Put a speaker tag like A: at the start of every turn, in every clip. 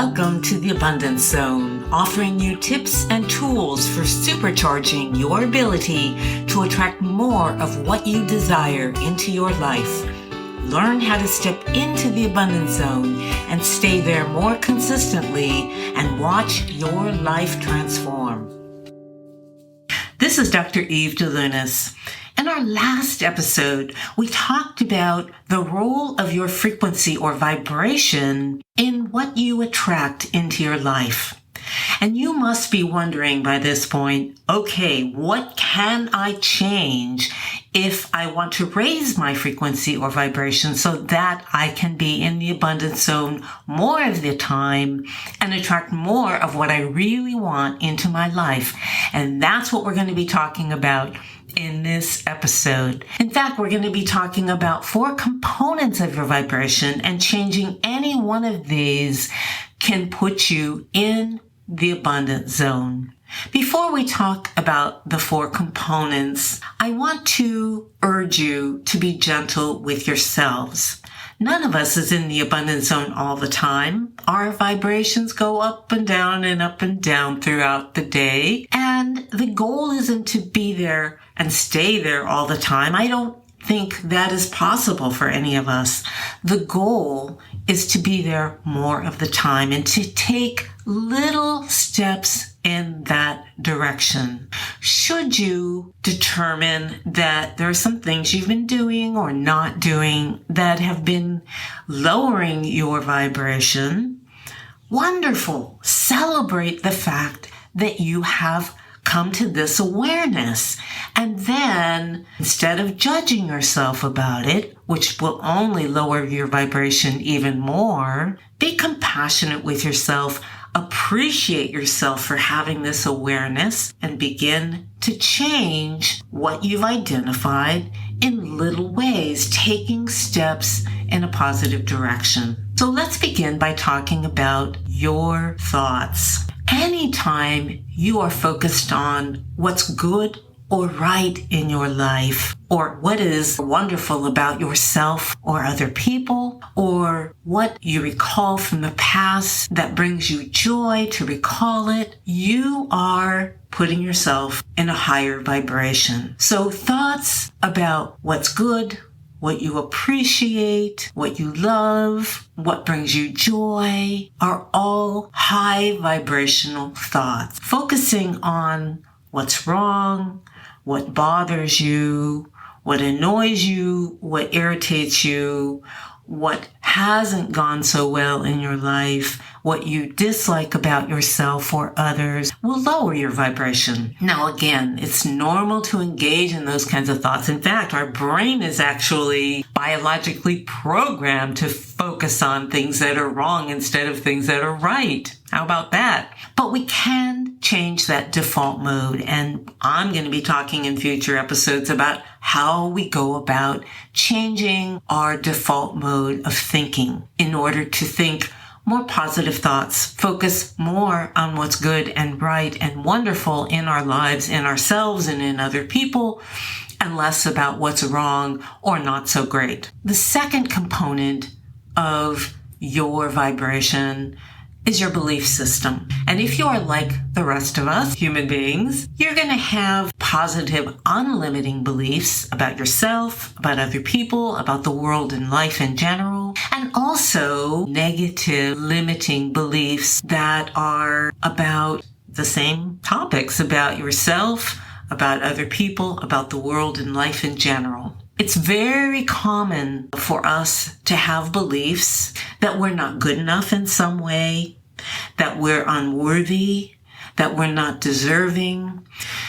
A: Welcome to the Abundance Zone, offering you tips and tools for supercharging your ability to attract more of what you desire into your life. Learn how to step into the Abundance Zone and stay there more consistently and watch your life transform. This is Dr. Eve DeLunas. In our last episode, we talked about the role of your frequency or vibration in what you attract into your life. And you must be wondering by this point, okay, what can I change if I want to raise my frequency or vibration so that I can be in the abundance zone more of the time and attract more of what I really want into my life? And that's what we're going to be talking about in this episode. In fact, we're going to be talking about 4 components of your vibration, and changing any one of these can put you in the abundance zone. Before we talk about the 4 components, I want to urge you to be gentle with yourselves. None of us is in the abundance zone all the time. Our vibrations go up and down throughout the day. And the goal isn't to be there and stay there all the time. I don't think that is possible for any of us. The goal is to be there more of the time and to take little steps in that direction. Should you determine that there are some things you've been doing or not doing that have been lowering your vibration, wonderful. Celebrate the fact that you have come to this awareness. And then, instead of judging yourself about it, which will only lower your vibration even more, be compassionate with yourself. Appreciate yourself for having this awareness and begin to change what you've identified in little ways, taking steps in a positive direction. So let's begin by talking about your thoughts. Anytime you are focused on what's good or right in your life, or what is wonderful about yourself or other people, or what you recall from the past that brings you joy to recall it, you are putting yourself in a higher vibration. So thoughts about what's good, what you appreciate, what you love, what brings you joy, are all high vibrational thoughts. Focusing on what's wrong, what bothers you, what annoys you, what irritates you, what hasn't gone so well in your life, what you dislike about yourself or others, will lower your vibration. Now, again, it's normal to engage in those kinds of thoughts. In fact, our brain is actually biologically programmed to focus on things that are wrong instead of things that are right. How about that? But we can change that default mode, and I'm going to be talking in future episodes about how we go about changing our default mode of thinking in order to think more positive thoughts, focus more on what's good and right and wonderful in our lives, in ourselves and in other people, and less about what's wrong or not so great. The second component of your vibration is your belief system. And if you are like the rest of us, human beings, you're going to have positive, unlimiting beliefs about yourself, about other people, about the world and life in general, and also negative, limiting beliefs that are about the same topics, about yourself, about other people, about the world and life in general. It's very common for us to have beliefs that we're not good enough in some way, that we're unworthy, that we're not deserving.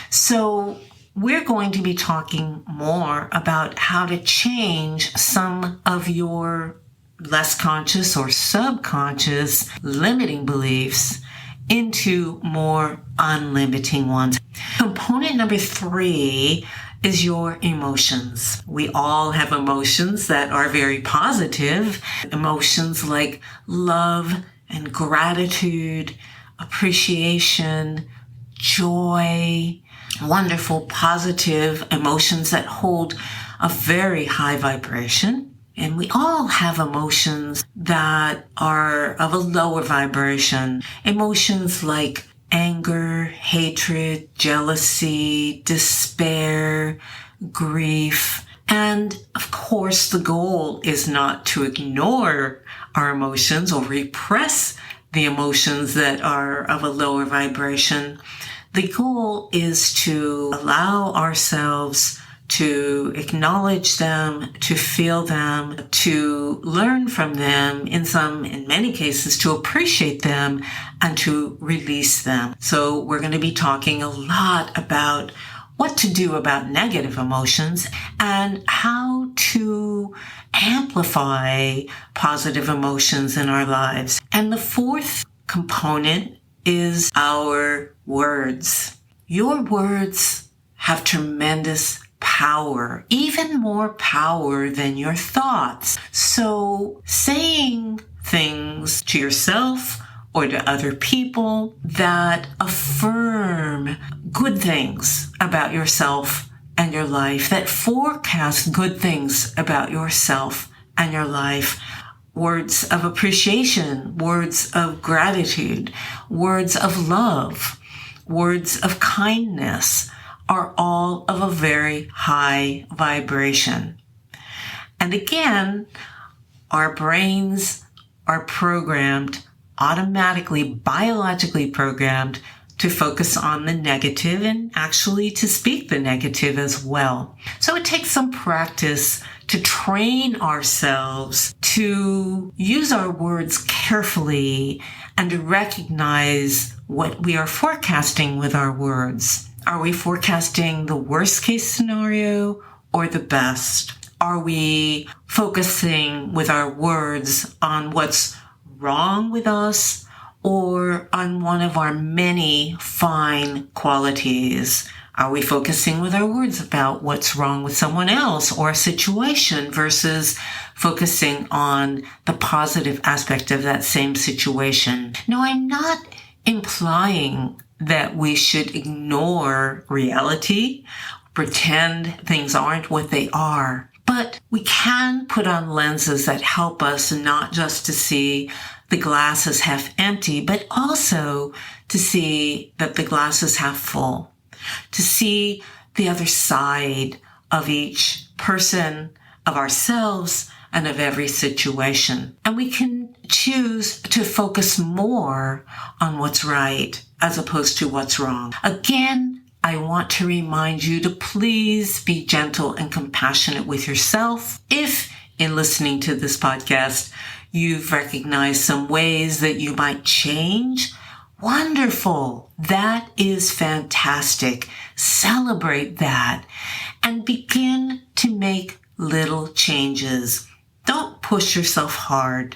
A: So we're going to be talking more about how to change some of your less conscious or subconscious limiting beliefs into more unlimiting ones. Component number 3 is your emotions. We all have emotions that are very positive. Emotions like love and gratitude, appreciation, joy, wonderful positive emotions that hold a very high vibration. And we all have emotions that are of a lower vibration. Emotions like anger, hatred, jealousy, despair, grief. And of course, the goal is not to ignore our emotions or repress the emotions that are of a lower vibration. The goal is to allow ourselves to acknowledge them, to feel them, to learn from them, in many cases, to appreciate them and to release them. So we're going to be talking a lot about what to do about negative emotions and how to amplify positive emotions in our lives. And the fourth component is our words. Your words have tremendous power, even more power than your thoughts. So saying things to yourself or to other people that affirm good things about yourself and your life, that forecast good things about yourself and your life, words of appreciation, words of gratitude, words of love, words of kindness, are all of a very high vibration. And again, our brains are programmed, automatically, biologically programmed, to focus on the negative and actually to speak the negative as well. So it takes some practice to train ourselves to use our words carefully and to recognize what we are forecasting with our words. Are we forecasting the worst case scenario or the best? Are we focusing with our words on what's wrong with us or on one of our many fine qualities? Are we focusing with our words about what's wrong with someone else or a situation versus focusing on the positive aspect of that same situation? Now, I'm not implying that we should ignore reality, pretend things aren't what they are. But we can put on lenses that help us not just to see the glass as half empty, but also to see that the glass is half full, to see the other side of each person, of ourselves, and of every situation. And we can choose to focus more on what's right as opposed to what's wrong. Again, I want to remind you to please be gentle and compassionate with yourself. If in listening to this podcast, you've recognized some ways that you might change, wonderful. That is fantastic. Celebrate that and begin to make little changes. Don't push yourself hard.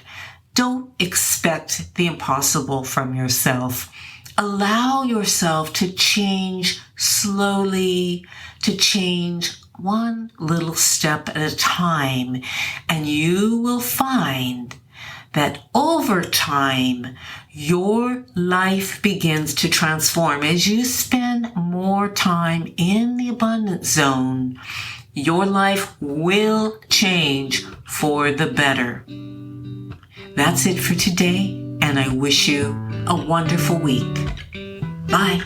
A: Don't expect the impossible from yourself. Allow yourself to change slowly, to change one little step at a time, and you will find that over time, your life begins to transform. As you spend more time in the abundance zone, your life will change for the better. That's it for today, and I wish you a wonderful week. Bye.